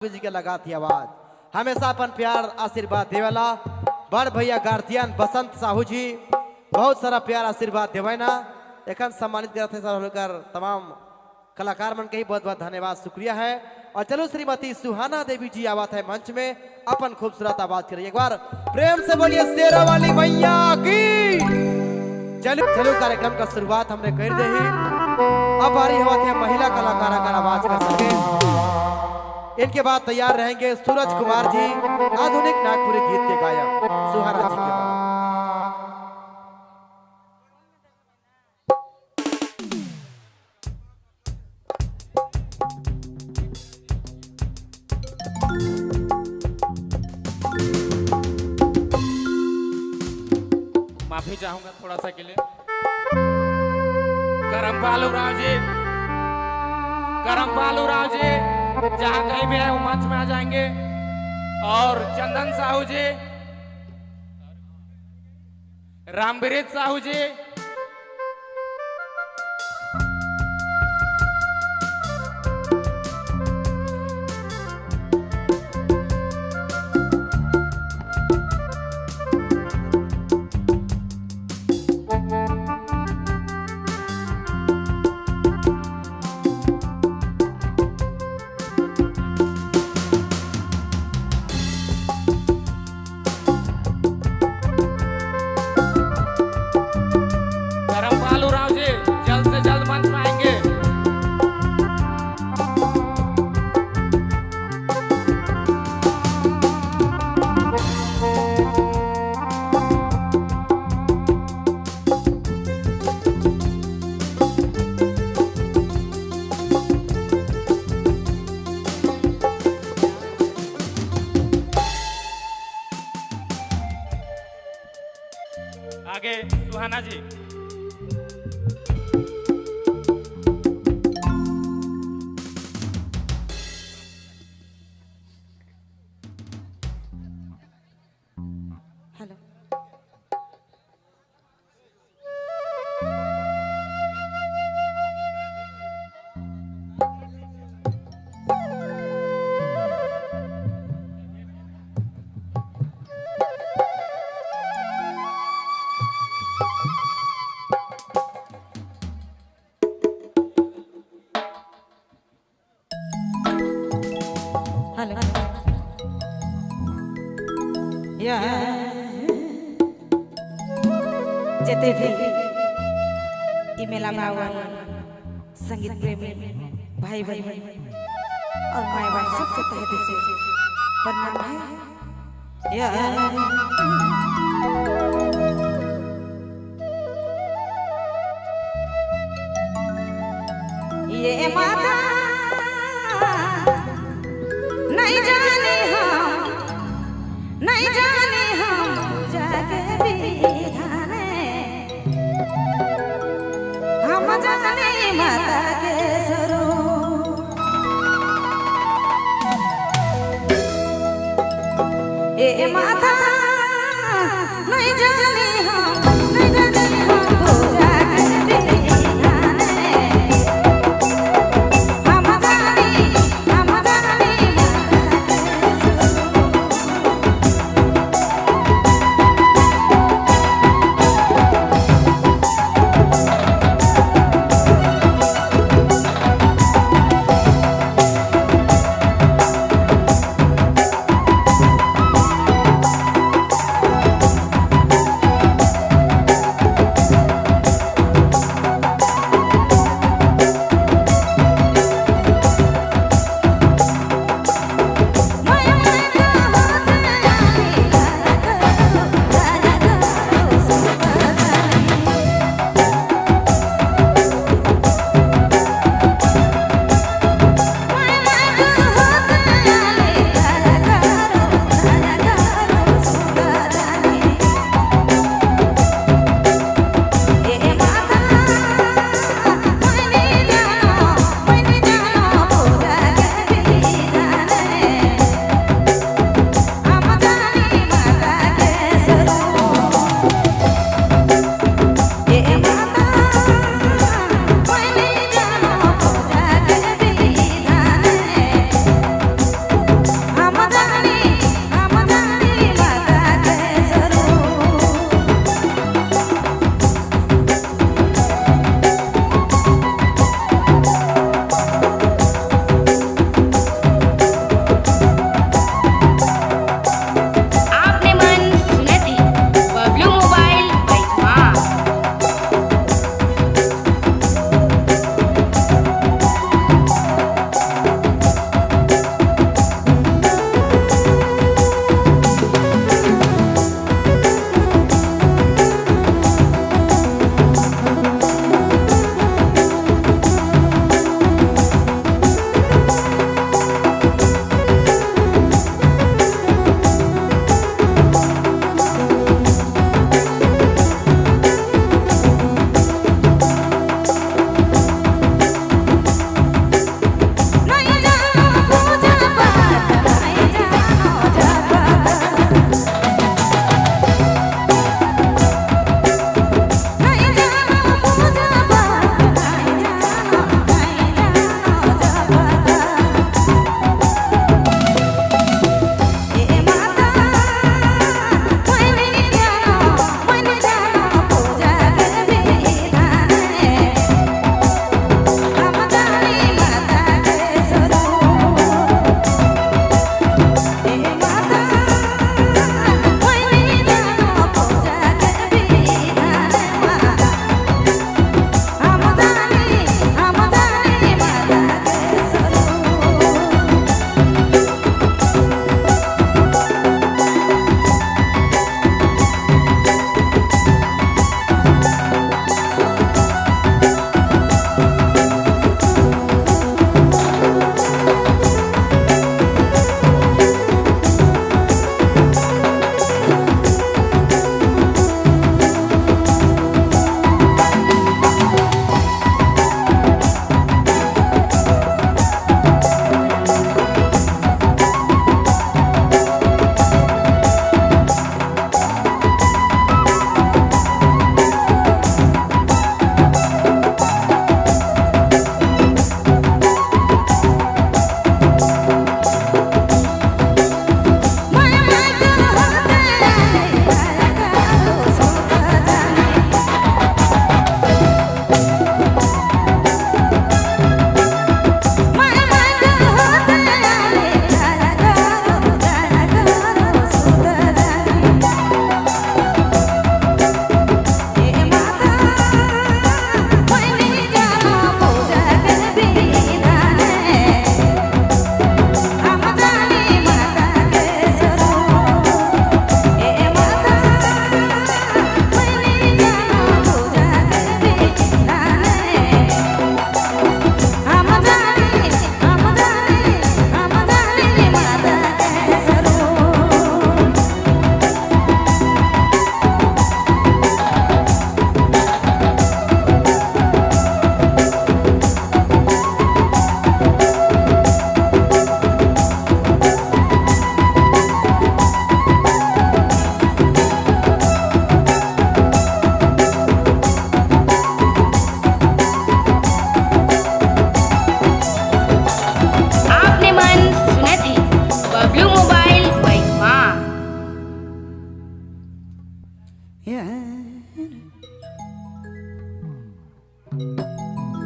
जी के लगा थी आवाज हमेशा अपन प्यार आशीर्वाद देवेला बड़ भैया गार्जियन बसंत साहू जी बहुत सारा प्यार आशीर्वाद देवेना एखन सम्मानित करते होकर तमाम कलाकार मन के ही बहुत बहुत धन्यवाद शुक्रिया है। और चलो श्रीमती सुहाना देवी जी आवाज है मंच में अपन खूबसूरत आवाज करिए एक बार प्रेम से बोलिए शेरा वाली मैया की। चलो चलो कार्यक्रम का शुरुआत हमने कर दी ही अब बारी हुआ थे महिला कलाकार का आवाज कर सके। इनके बाद तैयार रहेंगे सूरज कुमार जी आधुनिक नागपुरी गीत के गायक सुहाना जी के बाद। माफी चाहूंगा थोड़ा सा के लिए। करमपाल उराव जी जहां कहीं भी है वो मंच में आ जाएंगे। और चंदन साहू जी, रामवीरित साहू जी, आगे सुहाना जी। हेलो जेते भी ई मेला में आवा संगीत प्रेमी भाई बहन और माय बहन सबसे तहे दिल से प्रणाम है। ये माता नहीं जाने हम जाके विधाने हम जाने माता के स्वरूप ए माता नहीं जाने हम